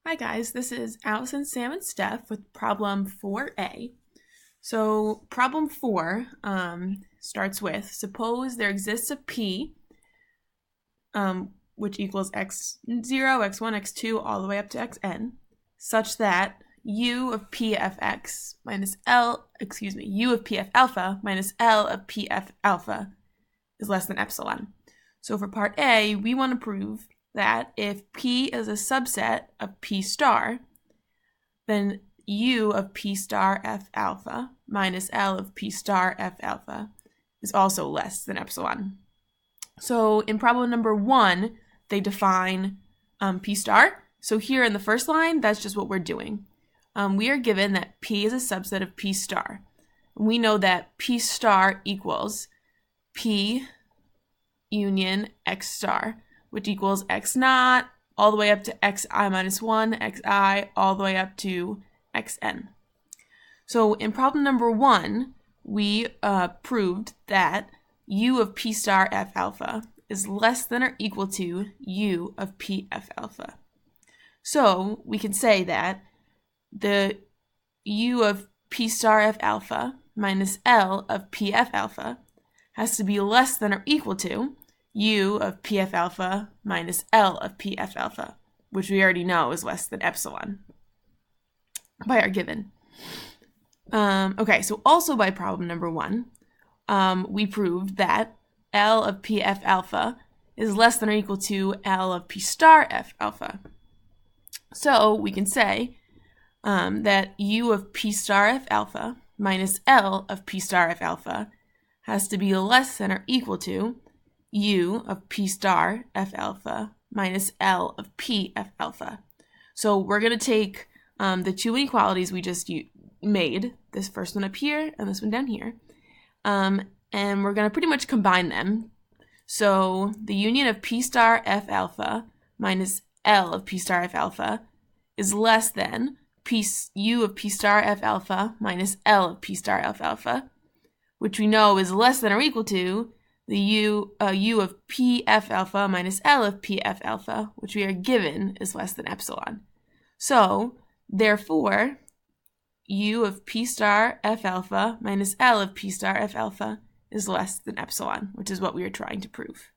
Hi guys, this is Allison, Sam, and Steph with problem 4a. So problem 4 starts with, suppose there exists a p which equals x0, x1, x2, all the way up to xn, such that u of p of x minus u of p of alpha minus l of p of alpha is less than epsilon. So for part A, we want to prove that if P is a subset of P star, then U of P star F alpha minus L of P star F alpha is also less than epsilon. So in problem number 1, they define P star. So here in the first line, that's just what we're doing. We are given that P is a subset of P star. We know that P star equals P union x star, which equals x naught all the way up to xi minus 1, xi all the way up to xn. So in problem number 1, we proved that u of p star f alpha is less than or equal to u of p f alpha. So we can say that the u of p star f alpha minus L of p f alpha has to be less than or equal to u of p f alpha minus L of p f alpha, which we already know is less than epsilon by our given. Okay, so also by problem number 1, we proved that L of p f alpha is less than or equal to L of p star f alpha. So we can say that u of p star f alpha minus L of p star f alpha has to be less than or equal to u of p star f alpha minus L of p f alpha. So we're going to take the two inequalities we just made, this first one up here and this one down here, and we're going to pretty much combine them. So the union of p star f alpha minus L of p star f alpha is less than u of p star f alpha minus L of p star f alpha, which we know is less than or equal to the u of p f alpha minus L of p f alpha, which we are given is less than epsilon. So therefore, u of p star f alpha minus L of p star f alpha is less than epsilon, which is what we are trying to prove.